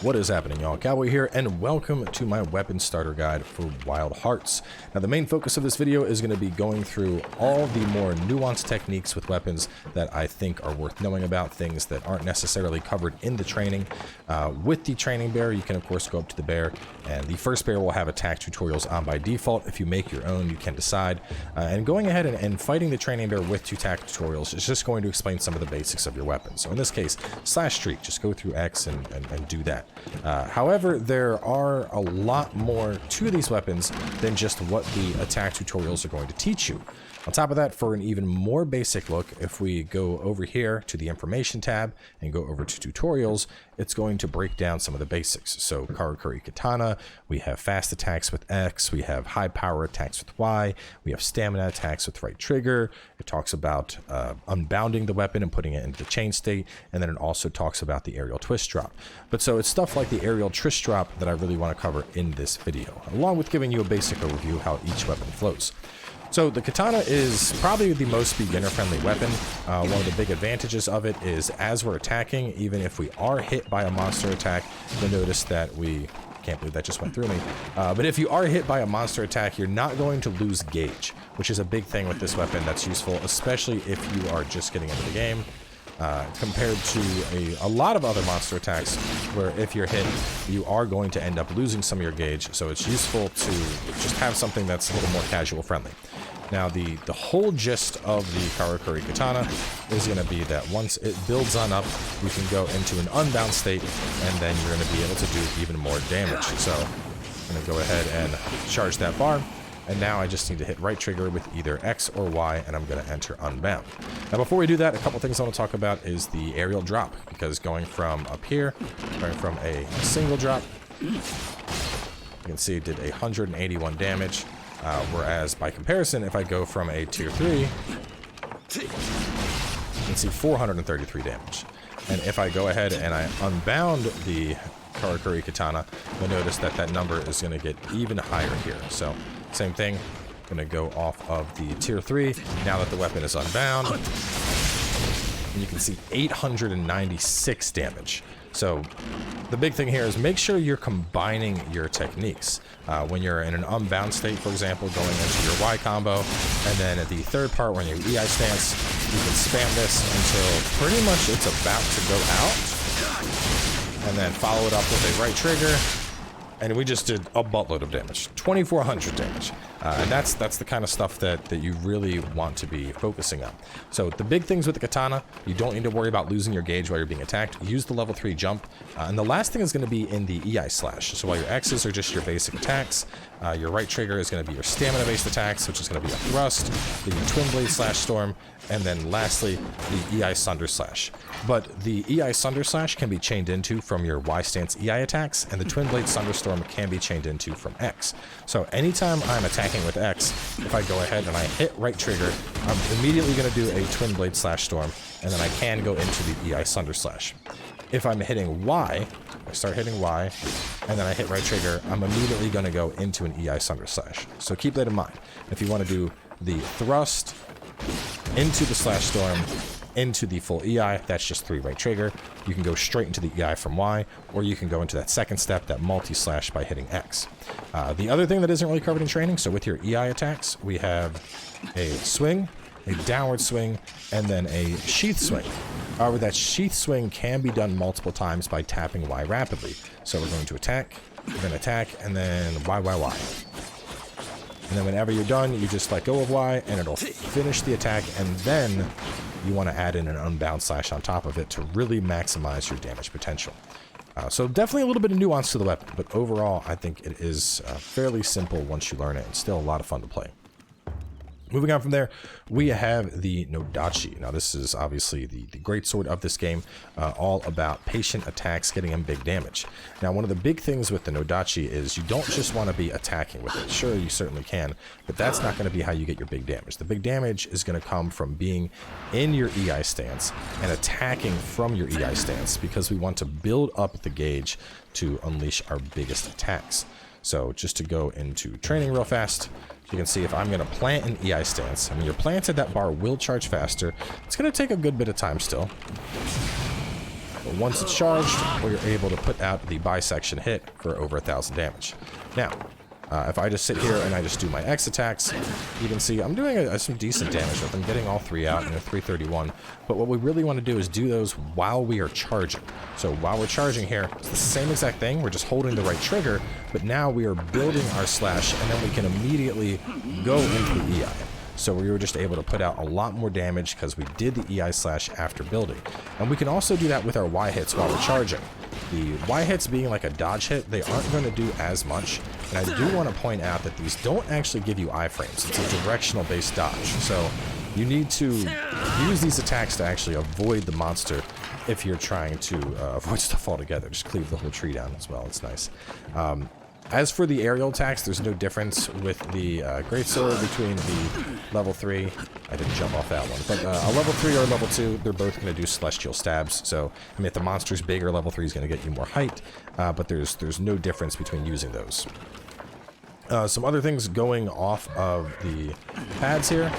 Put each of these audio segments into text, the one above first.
What is happening, y'all? Cowboy here, and welcome to my weapon starter guide for Wild Hearts. Now, the main focus of this video is going to be going through all the more nuanced techniques with weapons that I think are worth knowing about, things that aren't necessarily covered in the training. With the training bear, you can of course go up to the bear, and the first bear will have attack tutorials on by default. If you make your own, you can decide. And going ahead and fighting the training bear with two attack tutorials is just going to explain some of the basics of your weapon. So in this case, slash streak, just go through X and do that. However, there are a lot more to these weapons than just what the attack tutorials are going to teach you. On top of that, for an even more basic look, if we go over here to the information tab and go over to tutorials, it's going to break down some of the basics. So Karakuri Katana, we have fast attacks with X, we have high power attacks with Y, we have stamina attacks with right trigger. It talks about unbounding the weapon and putting it into the chain state, and then it also talks about the aerial twist drop. But so it's stuff like the aerial twist drop that I really want to cover in this video, along with giving you a basic overview how each weapon flows. So the Katana is probably the most beginner-friendly weapon. One of the big advantages of it is as we're attacking, even if we are hit by a monster attack, you'll notice that can't believe that just went through me. But if you are hit by a monster attack, you're not going to lose gauge, which is a big thing with this weapon that's useful, especially if you are just getting into the game. Compared to a lot of other monster attacks where if you're hit, you are going to end up losing some of your gauge, so it's useful to just have something that's a little more casual friendly. Now, the whole gist of the Karakuri Katana is going to be that once it builds on up, you can go into an unbound state, and then you're going to be able to do even more damage. So I'm going to go ahead and charge that bar. And now I just need to hit right trigger with either X or Y, and I'm going to enter unbound. Now, before we do that, a couple things I want to talk about is the aerial drop, because going from up here, going from a single drop, you can see it did 181 damage, whereas by comparison, if I go from a tier 3, you can see 433 damage. And if I go ahead and I unbound the Karakuri Katana, you'll notice that that number is going to get even higher here. So same thing, going to go off of the tier 3 now that the weapon is unbound, and you can see 896 damage. So the big thing here is make sure you're combining your techniques. When you're in an unbound state, for example, going into your Y combo, and then at the third part when you're EI stance, you can spam this until pretty much it's about to go out, and then follow it up with a right trigger. And we just did a buttload of damage, 2,400 damage. And that's the kind of stuff that you really want to be focusing on. So the big things with the Katana, you don't need to worry about losing your gauge while you're being attacked. Use the level 3 jump. And the last thing is going to be in the EI slash. So while your X's are just your basic attacks, your right trigger is going to be your stamina-based attacks, which is going to be a thrust, the twin blade slash storm, and then lastly, the EI Sunder Slash. But the EI Sunder Slash can be chained into from your Y stance EI attacks, and the Twin Blade Sunderstorm can be chained into from X. So anytime I'm attacking with X, if I go ahead and I hit right trigger, I'm immediately going to do a Twin Blade Slash Storm, and then I can go into the EI Sunder Slash. If I'm hitting Y, I start hitting Y, and then I hit right trigger, I'm immediately going to go into an EI Sunder Slash. So keep that in mind. If you want to do the thrust into the slash storm, into the full EI, that's just 3 right trigger. You can go straight into the EI from Y, or you can go into that second step, that multi-slash, by hitting X. The other thing that isn't really covered in training, so with your EI attacks, we have a swing, a downward swing, and then a sheath swing. However, that sheath swing can be done multiple times by tapping Y rapidly. So we're going to attack, then Y, Y, Y. And then whenever you're done, you just let go of Y, and it'll finish the attack, and then you want to add in an unbound slash on top of it to really maximize your damage potential. So definitely a little bit of nuance to the weapon, but overall, I think it is fairly simple once you learn it, and still a lot of fun to play. Moving on from there, we have the Nodachi. Now, this is obviously the great sword of this game, all about patient attacks, getting in big damage. Now, one of the big things with the Nodachi is you don't just want to be attacking with it. Sure, you certainly can, but that's not going to be how you get your big damage. The big damage is going to come from being in your EI stance and attacking from your EI stance, because we want to build up the gauge to unleash our biggest attacks. So just to go into training real fast, you can see if I'm going to plant an EI stance, I mean, you're planted, that bar will charge faster. It's going to take a good bit of time still. But once it's charged, we're able to put out the bisection hit for over 1,000 damage. Now, if I just sit here and I just do my X attacks, you can see I'm doing some decent damage with them, getting all 3 out, 331. But what we really want to do is do those while we are charging. So while we're charging here, it's the same exact thing. We're just holding the right trigger, but now we are building our slash, and then we can immediately go into the EI. So we were just able to put out a lot more damage because we did the EI slash after building. And we can also do that with our Y hits while we're charging. The Y hits being like a dodge hit, they aren't going to do as much. And I do want to point out that these don't actually give you iframes. It's a directional based dodge. So you need to use these attacks to actually avoid the monster if you're trying to avoid stuff altogether. Just cleave the whole tree down as well. It's nice. As for the aerial attacks, there's no difference with the greatsword between the level 3. I didn't jump off that one. But a level 3 or a level 2, they're both going to do celestial stabs. So, I mean, if the monster's bigger, level 3 is going to get you more height. But there's no difference between using those. Some other things going off of the pads here.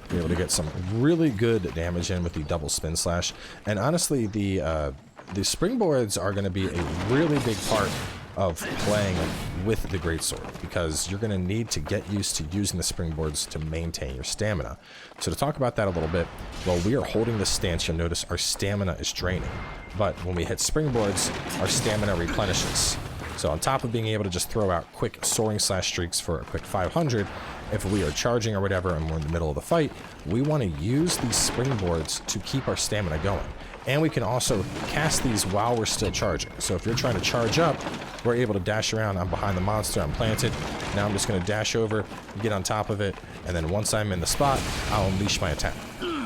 Be able to get some really good damage in with the double spin slash. And honestly, the springboards are going to be a really big part of playing with the greatsword, because you're going to need to get used to using the springboards to maintain your stamina. So to talk about that a little bit, while we are holding this stance, you'll notice our stamina is draining. But when we hit springboards, our stamina replenishes. So on top of being able to just throw out quick soaring slash streaks for a quick 500, if we are charging or whatever and we're in the middle of the fight, we want to use these springboards to keep our stamina going. And we can also cast these while we're still charging. So if you're trying to charge up, we're able to dash around. I'm behind the monster, I'm planted. Now I'm just going to dash over, get on top of it, and then once I'm in the spot, I'll unleash my attack.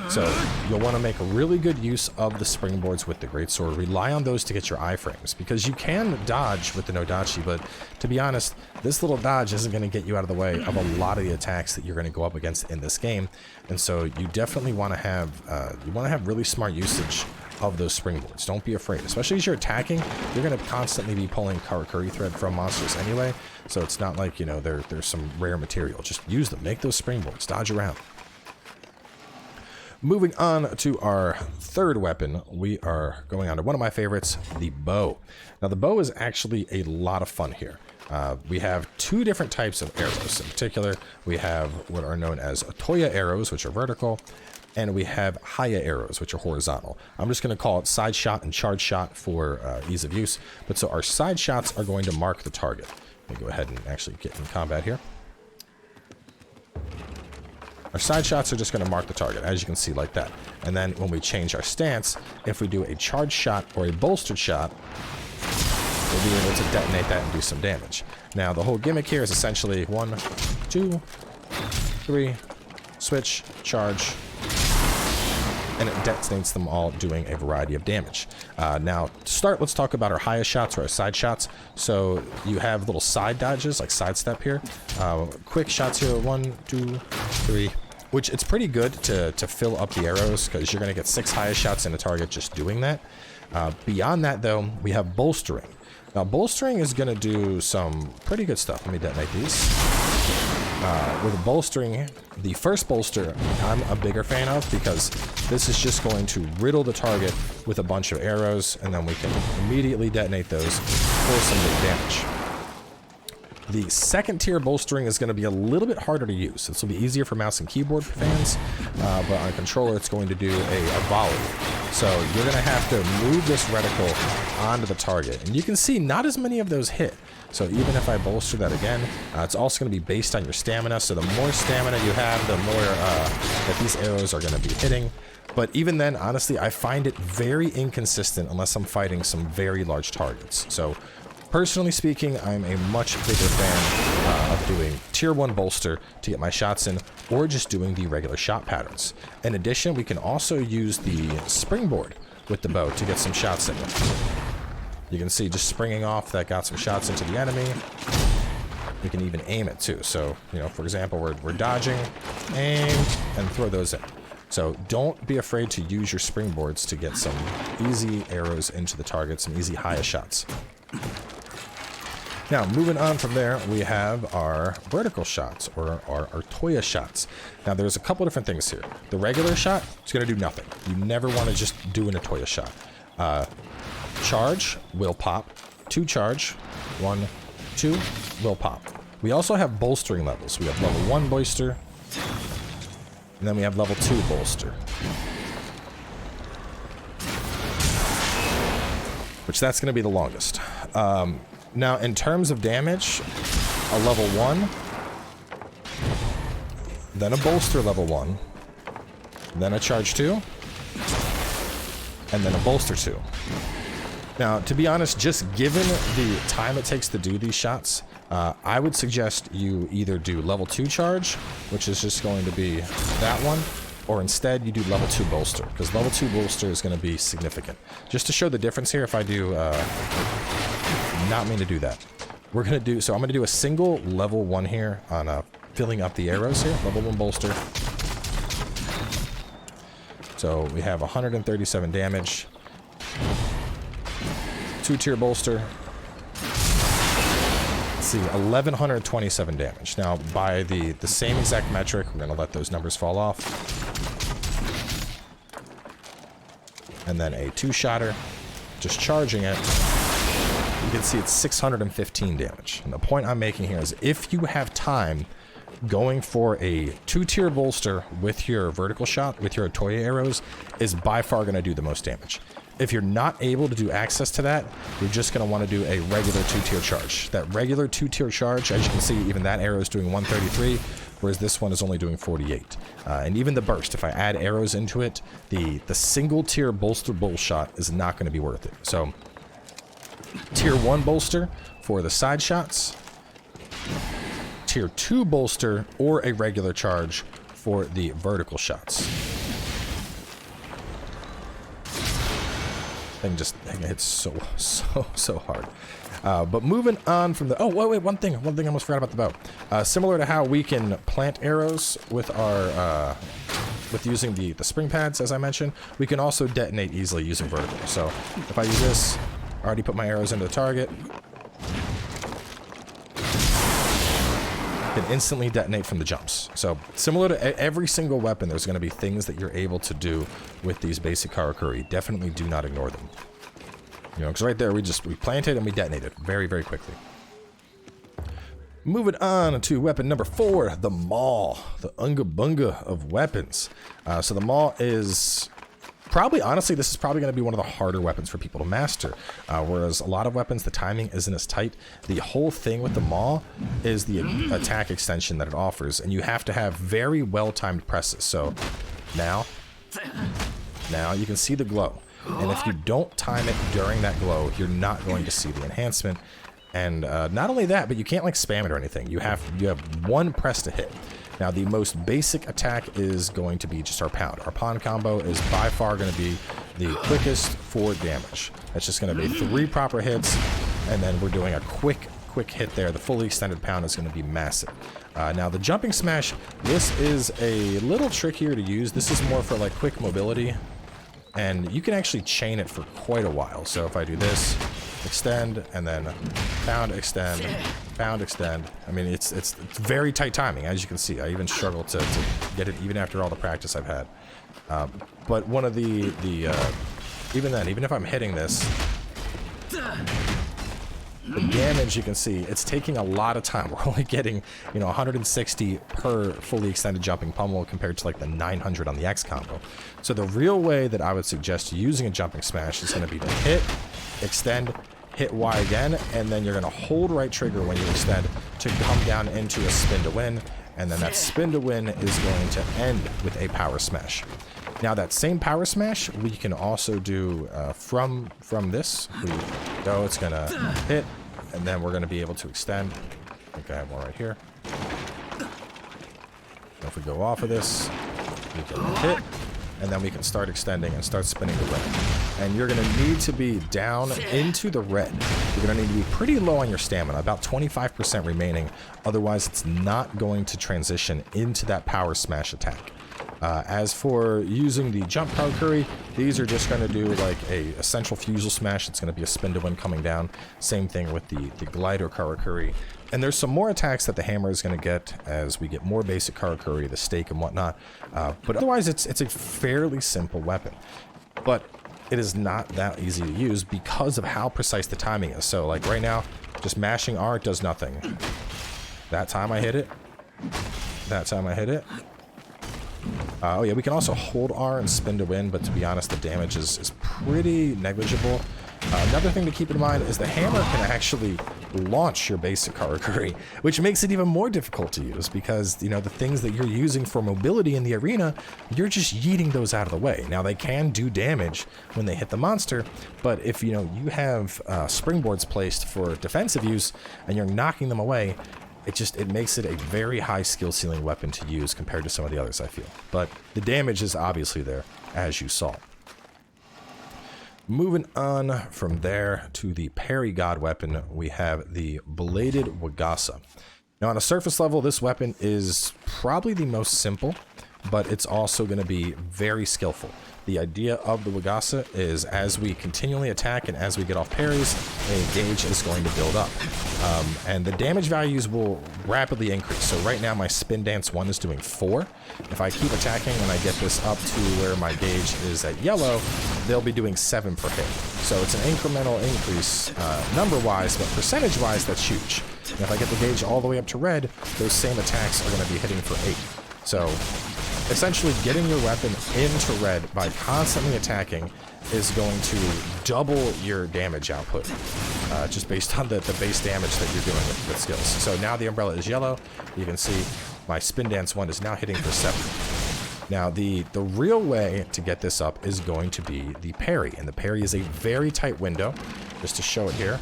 So you'll want to make a really good use of the springboards with the greatsword. Rely on those to get your iframes, because you can dodge with the Nodachi, but to be honest, this little dodge isn't going to get you out of the way of a lot of the attacks that you're going to go up against in this game. And so you definitely want to have really smart usage of those springboards. Don't be afraid, especially as you're attacking. You're going to constantly be pulling Karakuri thread from monsters anyway, so it's not like, you know, there's some rare material. Just use them, make those springboards, dodge around. Moving on to our third weapon, we are going on to one of my favorites, the bow. Now the bow is actually a lot of fun here. We have 2 different types of arrows. In particular, we have what are known as Toya arrows, which are vertical, and we have Haya arrows, which are horizontal. I'm just going to call it side shot and charge shot for ease of use. But so our side shots are going to mark the target. Let me go ahead and actually get in combat here. Our side shots are just going to mark the target, as you can see, like that. And then when we change our stance, if we do a charge shot or a bolstered shot, we'll be able to detonate that and do some damage. Now, the whole gimmick here is essentially 1, 2, 3, switch, charge, and it detonates them all, doing a variety of damage. Now, to start, let's talk about our highest shots or our side shots. So you have little side dodges, like sidestep here. Quick shots here, 1, 2, 3, which it's pretty good to fill up the arrows, because you're going to get 6 highest shots in a target just doing that. Beyond that, though, we have bolstering. Now, bolstering is going to do some pretty good stuff. Let me detonate these. With bolstering, the first bolster I'm a bigger fan of, because this is just going to riddle the target with a bunch of arrows, and then we can immediately detonate those for some big damage. The second tier bolstering is going to be a little bit harder to use. This will be easier for mouse and keyboard fans, but on controller it's going to do a volley. So you're going to have to move this reticle onto the target. And you can see not as many of those hit. So even if I bolster that again, it's also going to be based on your stamina. So the more stamina you have, the more that these arrows are going to be hitting. But even then, honestly, I find it very inconsistent unless I'm fighting some very large targets. So personally speaking, I'm a much bigger fan of doing tier 1 bolster to get my shots in, or just doing the regular shot patterns. In addition, we can also use the springboard with the bow to get some shots in. You can see just springing off, that got some shots into the enemy. We can even aim it too. So, you know, for example, we're dodging, aim, and throw those in. So don't be afraid to use your springboards to get some easy arrows into the target, some easy highest shots. Now, moving on from there, we have our vertical shots, or our Toya shots. Now, there's a couple different things here. The regular shot is going to do nothing. You never want to just do an Toya shot. Charge will pop. 2 charge. 1, 2 will pop. We also have bolstering levels. We have level 1 bolster, and then we have level 2 bolster. Which that's going to be the longest. Now, in terms of damage, a level 1, then a bolster level 1, then a charge 2, and then a bolster 2. Now, to be honest, just given the time it takes to do these shots, I would suggest you either do level 2 charge, which is just going to be that one, or instead you do level 2 bolster, because level 2 bolster is going to be significant. Just to show the difference here, if I do, not mean to do that. We're going to do, so I'm going to do a single level 1 here on filling up the arrows here, level 1 bolster. So we have 137 damage. 2-tier bolster. Let's see, 1127 damage. Now, by the same exact metric, we're going to let those numbers fall off. And then a 2-shotter, just charging it. You can see it's 615 damage. And the point I'm making here is if you have time, going for a 2-tier bolster with your vertical shot, with your Toya arrows, is by far going to do the most damage. If you're not able to do access to that, you're just going to want to do a regular 2-tier charge. That regular 2-tier charge, as you can see, even that arrow is doing 133, whereas this one is only doing 48. And even the burst, if I add arrows into it, the single-tier bolster bull shot is not going to be worth it. So, tier 1 bolster for the side shots, tier 2 bolster, or a regular charge for the vertical shots. Thing just hits so hard. But moving on from the... Oh, wait, one thing I almost forgot about the bow. Similar to how we can plant arrows with our... with using the spring pads, as I mentioned, we can also detonate easily using vertical. So if I use this, I already put my arrows into the target. Can instantly detonate from the jumps. So similar to every single weapon, there's going to be things that you're able to do with these basic Karakuri. Definitely do not ignore them. You know, because right there we planted and we detonated very, very quickly. Moving on to weapon number 4, the Maul, the Unga Bunga of weapons. So the Maul is probably, honestly, this is probably going to be one of the harder weapons for people to master. Whereas a lot of weapons, the timing isn't as tight. The whole thing with the Maul is the attack extension that it offers, and you have to have very well-timed presses. So now you can see the glow. And if you don't time it during that glow, you're not going to see the enhancement. And not only that, but you can't like spam it or anything. You have one press to hit. Now, the most basic attack is going to be just our pound. Our pound combo is by far going to be the quickest for damage. That's just going to be 3 proper hits, and then we're doing a quick hit there. The fully extended pound is going to be massive. Now, the jumping smash, this is a little trickier to use. This is more for like quick mobility, and you can actually chain it for quite a while. So if I do this, extend, and then pound, extend, pound, extend. I mean, it's very tight timing, as you can see. I even struggle to get it even after all the practice I've had. But one of the even then, even if I'm hitting this, the damage, you can see, it's taking a lot of time. We're only getting, 160 per fully extended jumping pummel compared to like the 900 on the X combo. So the real way that I would suggest using a jumping smash is going to be to hit, extend, hit Y again, and then you're going to hold right trigger when you extend to come down into a spin to win, and then that spin to win is going to end with a power smash. Now that same power smash we can also do from this. We go, it's going to hit, and then we're going to be able to extend. I think I have one right here. If we go off of this, we can hit, and then we can start extending and start spinning the red. And you're going to need to be down into the red. You're going to need to be pretty low on your stamina, about 25% remaining. Otherwise, it's not going to transition into that power smash attack. As for using the jump Karakuri, these are just going to do like a central fusel smash. It's going to be a spin to win coming down. Same thing with the glider Karakuri. And there's some more attacks that the hammer is going to get as we get more basic Karakuri, the stake and whatnot. But otherwise, it's a fairly simple weapon. But it is not that easy to use because of how precise the timing is. So like right now, just mashing R does nothing. That time I hit it. That time I hit it. Oh yeah, we can also hold R and spin to win, but to be honest, the damage is pretty negligible. Another thing to keep in mind is the hammer can actually launch your basic Karakuri, which makes it even more difficult to use because, you know, the things that you're using for mobility in the arena, you're just yeeting those out of the way. Now, they can do damage when they hit the monster, but if, you know, you have springboards placed for defensive use and you're knocking them away, it makes it a very high skill ceiling weapon to use compared to some of the others, I feel. But the damage is obviously there, as you saw. Moving on from there to the parry god weapon, we have the bladed Wagasa. Now on a surface level, this weapon is probably the most simple, but it's also going to be very skillful. The idea of the Wagasa is as we continually attack and as we get off parries, a gauge is going to build up. And the damage values will rapidly increase. So right now my spin dance 1 is doing 4. If I keep attacking and I get this up to where my gauge is at yellow, they'll be doing 7 per hit. So it's an incremental increase number-wise, but percentage-wise, that's huge. And if I get the gauge all the way up to red, those same attacks are going to be hitting for 8. So essentially getting your weapon into red by constantly attacking is going to double your damage output, just based on the base damage that you're doing with skills. So now the umbrella is yellow. You can see my spin dance 1 is now hitting for 7. Now the real way to get this up is going to be the parry, and the parry is a very tight window. Just to show it here,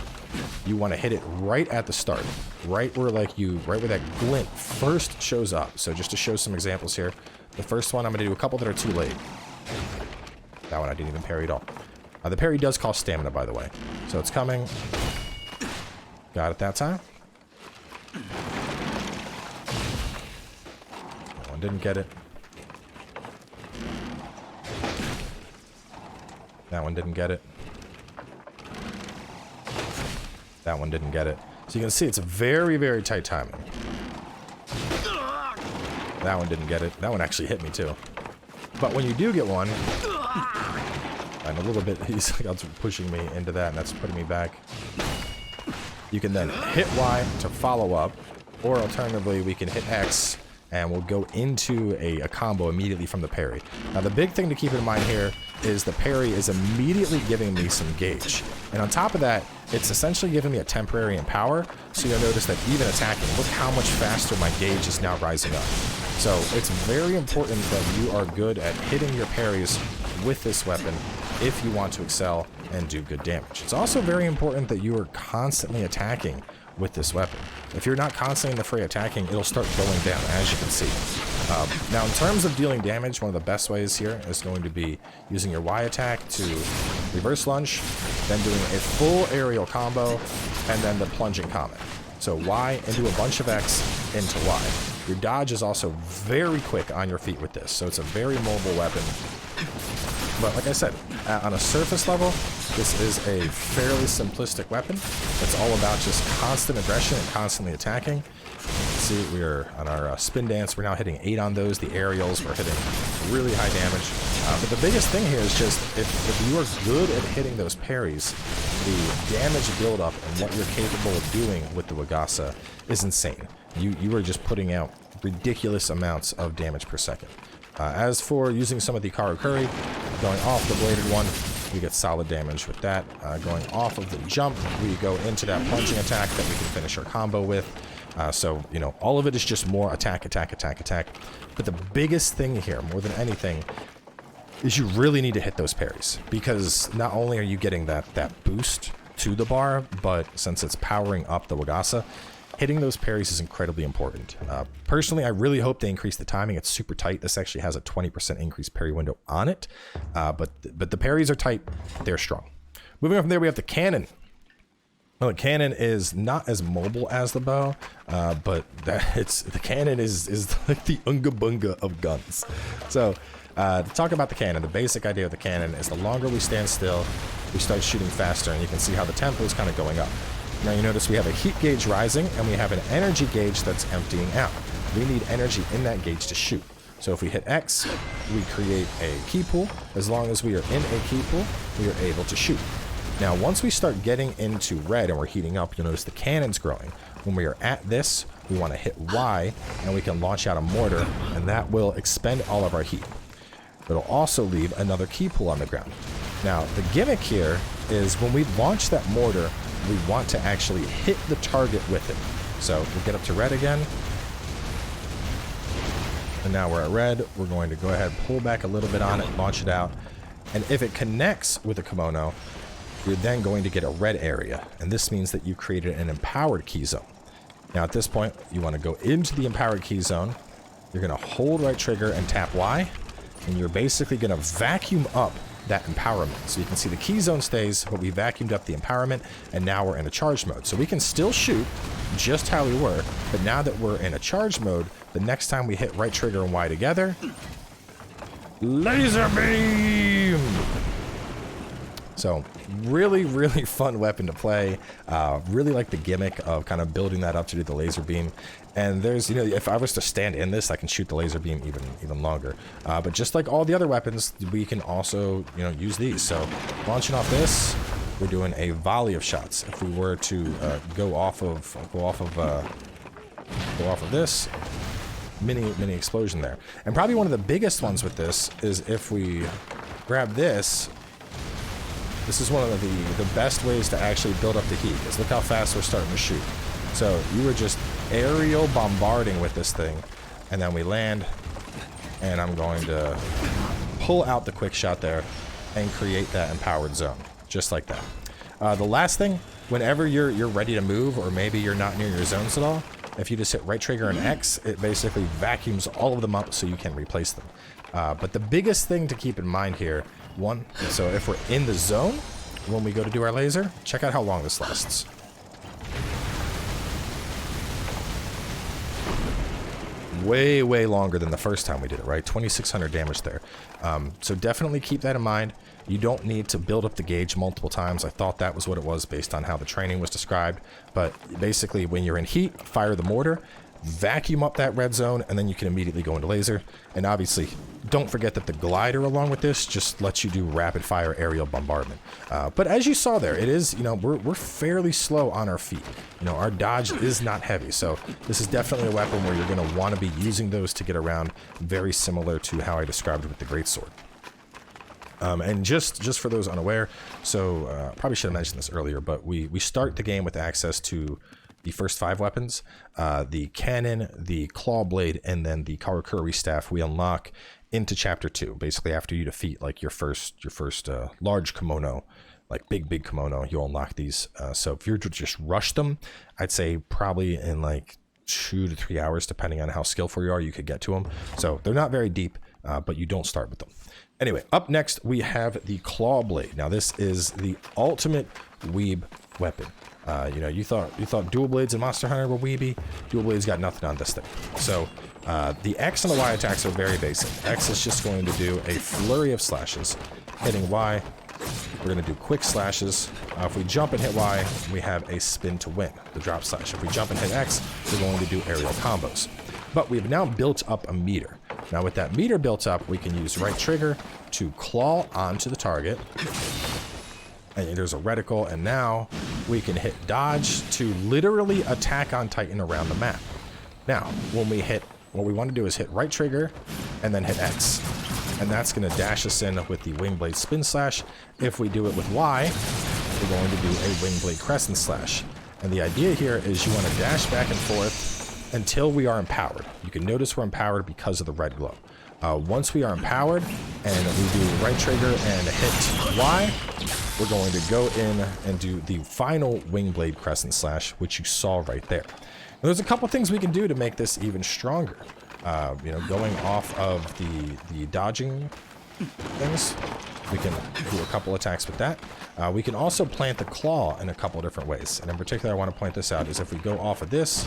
you want to hit it right at the start, right where that glint first shows up. So just to show some examples here, the first one I'm going to do a couple that are too late. That one I didn't even parry at all. The parry does cost stamina, by the way. So it's coming. Got it that time. That one didn't get it. That one didn't get it. That one didn't get it. So you can see it's a very, very tight timing. That one didn't get it. That one actually hit me too. But when you do get one, and a little bit, he's pushing me into that, and that's putting me back. You can then hit Y to follow up, or alternatively, we can hit X, and we'll go into a combo immediately from the parry. Now, the big thing to keep in mind here is the parry is immediately giving me some gauge. And on top of that, it's essentially giving me a temporary empower, so you'll notice that even attacking, look how much faster my gauge is now rising up. So it's very important that you are good at hitting your parries with this weapon if you want to excel and do good damage. It's also very important that you are constantly attacking with this weapon. If you're not constantly in the fray attacking, it'll start going down, as you can see. Now, in terms of dealing damage, one of the best ways here is going to be using your Y attack to reverse lunge, then doing a full aerial combo, and then the plunging comment. So Y into a bunch of X into Y. Your dodge is also very quick on your feet with this, so it's a very mobile weapon. But like I said, on a surface level, this is a fairly simplistic weapon. It's all about just constant aggression and constantly attacking. See, we're on our spin dance. We're now hitting 8 on those. The aerials, we're hitting really high damage. But the biggest thing here is just if you are good at hitting those parries, the damage buildup and what you're capable of doing with the Wagasa is insane. You are just putting out ridiculous amounts of damage per second. As for using some of the Karakuri, going off the bladed one, we get solid damage with that. Going off of the jump, we go into that plunging attack that we can finish our combo with. So, you know, all of it is just more attack, attack, attack, attack. But the biggest thing here, more than anything, is you really need to hit those parries. Because not only are you getting that boost to the bar, but since it's powering up the Wagasa, hitting those parries is incredibly important. Personally, I really hope they increase the timing. It's super tight. This actually has a 20% increased parry window on it. But the parries are tight. They're strong. Moving on from there, we have the cannon. Well, the cannon is not as mobile as the bow, but the cannon is like the unga bunga of guns. So to talk about the cannon, the basic idea of the cannon is the longer we stand still, we start shooting faster, and you can see how the tempo is kind of going up. Now you notice we have a heat gauge rising, and we have an energy gauge that's emptying out. We need energy in that gauge to shoot. So if we hit X, we create a key pool. As long as we are in a key pool, we are able to shoot. Now, once we start getting into red and we're heating up, you'll notice the cannon's growing. When we are at this, we want to hit Y, and we can launch out a mortar, and that will expend all of our heat. It'll also leave another key pool on the ground. Now, the gimmick here is when we launch that mortar, we want to actually hit the target with it. So we'll get up to red again. And now we're at red. We're going to go ahead, pull back a little bit on it, launch it out. And if it connects with the Kemono, you're then going to get a red area, and this means that you've created an empowered key zone. Now at this point, you want to go into the empowered key zone. You're going to hold right trigger and tap Y, and you're basically going to vacuum up that empowerment. So you can see the key zone stays, but we vacuumed up the empowerment, and now we're in a charge mode. So we can still shoot just how we were, but now that we're in a charge mode, the next time we hit right trigger and Y together, laser beam! So really, really fun weapon to play. Really like the gimmick of kind of building that up to do the laser beam. And there's, you know, if I was to stand in this, I can shoot the laser beam even longer. But just like all the other weapons, we can also, you know, use these. So launching off this, we're doing a volley of shots. If we were to go off of this, mini explosion there. And probably one of the biggest ones with this is if we grab this. This is one of the best ways to actually build up the heat, because look how fast we're starting to shoot. So you were just aerial bombarding with this thing, and then we land, and I'm going to pull out the quick shot there and create that empowered zone, just like that. The last thing, whenever you're ready to move, or maybe you're not near your zones at all, if you just hit right trigger and X, it basically vacuums all of them up so you can replace them. But the biggest thing to keep in mind here, so if we're in the zone, when we go to do our laser, check out how long this lasts. Way, way longer than the first time we did it, right? 2,600 damage there. So definitely keep that in mind. You don't need to build up the gauge multiple times. I thought that was what it was based on how the training was described. But basically, when you're in heat, fire the mortar, vacuum up that red zone, and then you can immediately go into laser. And obviously, don't forget that the glider along with this just lets you do rapid fire aerial bombardment. But as you saw there, it is, you know, we're fairly slow on our feet. You know, our dodge is not heavy, so this is definitely a weapon where you're going to want to be using those to get around, very similar to how I described it with the greatsword. And just for those unaware, so probably should have mentioned this earlier, but we start the game with access to the first 5 weapons, the cannon, the claw blade, and then the Karakuri Staff we unlock into chapter 2, basically after you defeat like your first large Kemono, like big Kemono, you'll unlock these. So if you're to just rush them, I'd say probably in like 2 to 3 hours, depending on how skillful you are, you could get to them. So they're not very deep, but you don't start with them. Anyway, up next we have the claw blade. Now this is the ultimate weeb weapon. You know, you thought dual blades in Monster Hunter were weeby. Dual blades got nothing on this thing. So the X and the Y attacks are very basic. X is just going to do a flurry of slashes. Hitting Y, we're going to do quick slashes. If we jump and hit Y, we have a spin to win, the drop slash. If we jump and hit X, we're going to do aerial combos. But we've now built up a meter. Now with that meter built up, we can use right trigger to claw onto the target. And there's a reticle, and now we can hit dodge to literally attack on Titan around the map. Now, when we hit, what we want to do is hit right trigger and then hit X. And that's going to dash us in with the wing blade spin slash. If we do it with Y, we're going to do a wing blade crescent slash. And the idea here is you want to dash back and forth until we are empowered. You can notice we're empowered because of the red glow. Once we are empowered and we do right trigger and hit Y, we're going to go in and do the final wing blade crescent slash, which you saw right there. And there's a couple things we can do to make this even stronger. You know, going off of the dodging things. We can do a couple attacks with that. We can also plant the claw in a couple different ways. And in particular, I want to point this out, is if we go off of this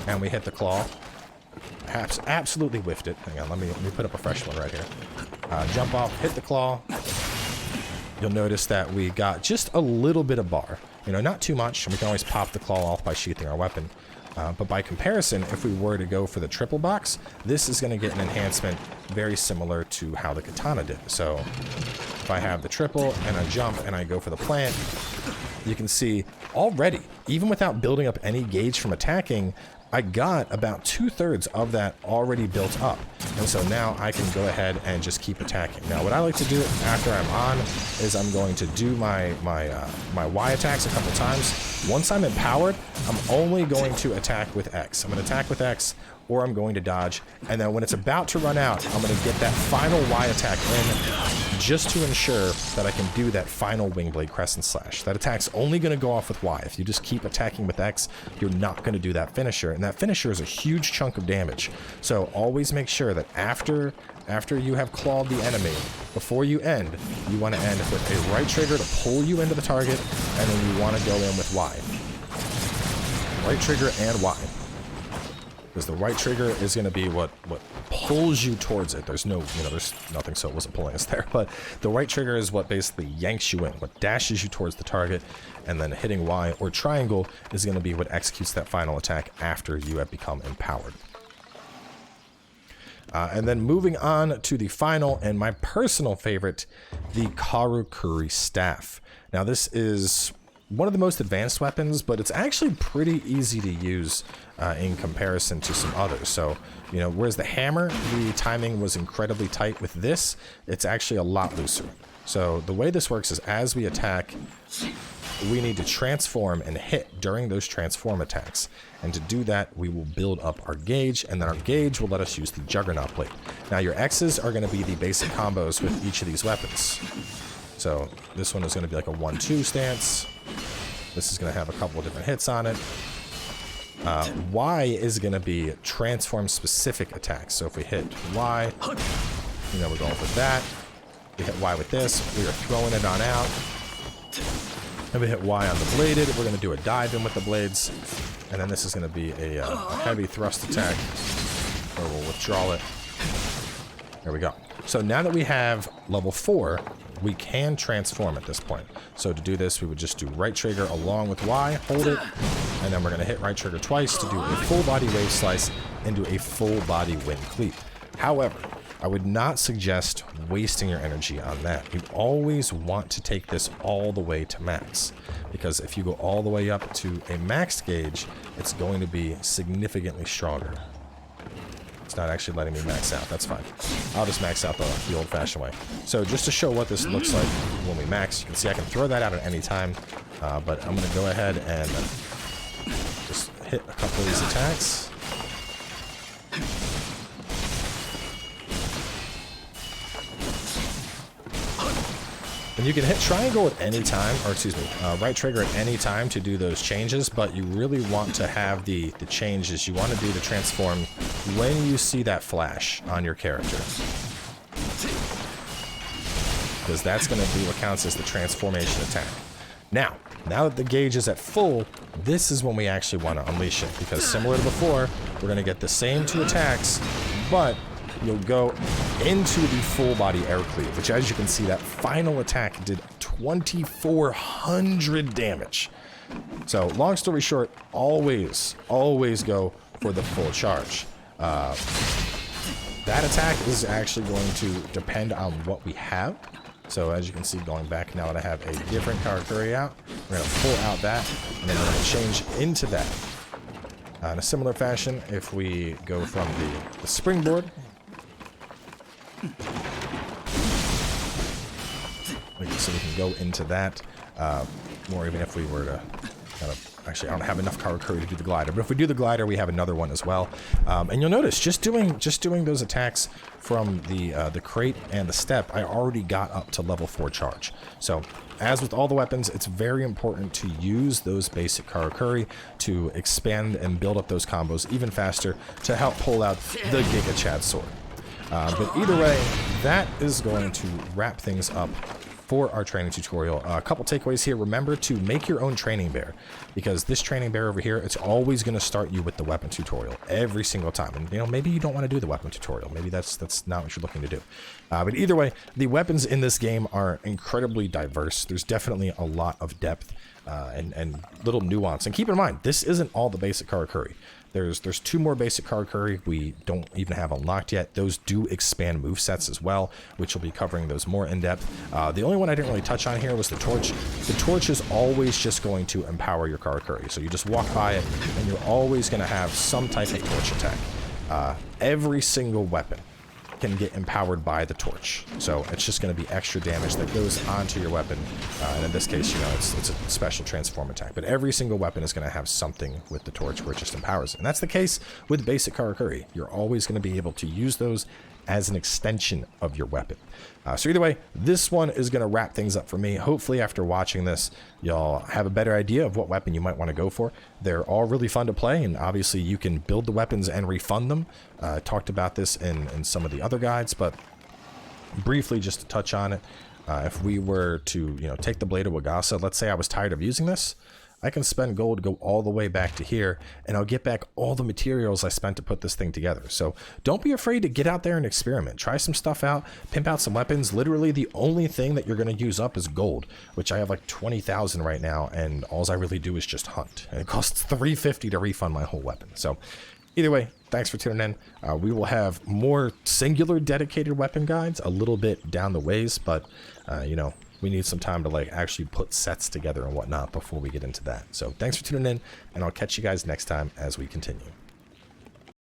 and we hit the claw, perhaps absolutely whiffed it. Hang on, let me put up a fresh one right here. Jump off, hit the claw. You'll notice that we got just a little bit of bar. You know, not too much, and we can always pop the claw off by sheathing our weapon. But by comparison, if we were to go for the triple box, this is going to get an enhancement very similar to how the katana did. So if I have the triple and I jump and I go for the plant, you can see already, even without building up any gauge from attacking, I got about 2/3 of that already built up. And so now I can go ahead and just keep attacking. Now what I like to do after I'm on is I'm going to do my Y attacks a couple times. Once I'm empowered, I'm only going to attack with X. I'm going to attack with X, or I'm going to dodge. And then when it's about to run out, I'm going to get that final Y attack in just to ensure that I can do that final wing blade crescent slash. That attack's only going to go off with Y. If you just keep attacking with X, you're not going to do that finisher. And that finisher is a huge chunk of damage. So always make sure that after you have clawed the enemy, before you end, you want to end with a right trigger to pull you into the target, and then you want to go in with Y. Right trigger and Y. Because the right trigger is going to be what pulls you towards it. There's no, there's nothing, so it wasn't pulling us there. But the right trigger is what basically yanks you in, what dashes you towards the target. And then hitting Y or triangle is going to be what executes that final attack after you have become empowered. And then moving on to the final and my personal favorite, the Karakuri Staff. Now this is one of the most advanced weapons, but it's actually pretty easy to use in comparison to some others. So, whereas the hammer, the timing was incredibly tight, with this, it's actually a lot looser. So the way this works is as we attack, we need to transform and hit during those transform attacks. And to do that, we will build up our gauge, and then our gauge will let us use the Juggernaut Blade. Now your X's are going to be the basic combos with each of these weapons. So this one is going to be like a 1-2 stance. This is going to have a couple of different hits on it. Y is going to be transform specific attacks. So if we hit Y, we're going with that. We hit Y with this, we are throwing it on out. And we hit Y on the bladed, we're going to do a dive in with the blades. And then this is going to be a heavy thrust attack, where we'll withdraw it. There we go. So now that we have level 4, we can transform at this point. So to do this, we would just do right trigger along with Y, hold it, and then we're going to hit right trigger twice to do a full body wave slice into a full body wind cleave. However, I would not suggest wasting your energy on that. You always want to take this all the way to max, because if you go all the way up to a max gauge, it's going to be significantly stronger. It's not actually letting me max out. That's fine. I'll just max out the old-fashioned way. So just to show what this looks like when we max, you can see I can throw that out at any time, but I'm going to go ahead and just hit a couple of these attacks. And you can hit triangle at any time, or excuse me, right trigger at any time to do those changes, but you really want to have the changes. You want to do the transform when you see that flash on your character, because that's going to be what counts as the transformation attack. Now that the gauge is at full, this is when we actually want to unleash it, because similar to before, we're going to get the same 2 attacks, but you'll go into the full body air cleave, which, as you can see, that final attack did 2,400 damage. So long story short, always go for the full charge. That attack is actually going to depend on what we have. So as you can see, going back now that I have a different Karakuri out, we're going to pull out that, and then we're going to change into that. In a similar fashion, if we go from the springboard, so we can go into that, or even if we were to kind of, actually I don't have enough Karakuri to do the glider, but if we do the glider, we have another one as well. And you'll notice just doing those attacks from the crate and the step, I already got up to level 4 charge. So as with all the weapons, it's very important to use those basic Karakuri to expand and build up those combos even faster to help pull out the Giga Chad sword. But either way, that is going to wrap things up for our training tutorial. A couple takeaways here. Remember to make your own training bear, because this training bear over here, it's always going to start you with the weapon tutorial every single time. And, you know, maybe you don't want to do the weapon tutorial. Maybe that's not what you're looking to do. But either way, the weapons in this game are incredibly diverse. There's definitely a lot of depth and little nuance. And keep in mind, this isn't all the basic Karakuri. There's 2 more basic Karakuri we don't even have unlocked yet. Those do expand movesets as well, which will be covering those more in depth. The only one I didn't really touch on here was the torch. The torch is always just going to empower your Karakuri. So you just walk by it and you're always going to have some type of torch attack. Every single weapon can get empowered by the torch, so it's just going to be extra damage that goes onto your weapon, and in this case, you know, it's a special transform attack, but every single weapon is going to have something with the torch where it just empowers it. And that's the case with basic Karakuri. You're always going to be able to use those as an extension of your weapon. So either way, this one is going to wrap things up for me. Hopefully after watching this, y'all have a better idea of what weapon you might want to go for. They're all really fun to play, and obviously you can build the weapons and refund them. Talked about this in some of the other guides, but briefly just to touch on it, if we were to, you know, take the blade of Wagasa, let's say I was tired of using this, I can spend gold, go all the way back to here, and I'll get back all the materials I spent to put this thing together. So don't be afraid to get out there and experiment. Try some stuff out, pimp out some weapons. Literally the only thing that you're going to use up is gold, which I have like 20,000 right now, and all I really do is just hunt. And it costs $350 to refund my whole weapon. So either way, thanks for tuning in. We will have more singular dedicated weapon guides a little bit down the ways, but you know, we need some time to like actually put sets together and whatnot before we get into that. So thanks for tuning in, and I'll catch you guys next time as we continue.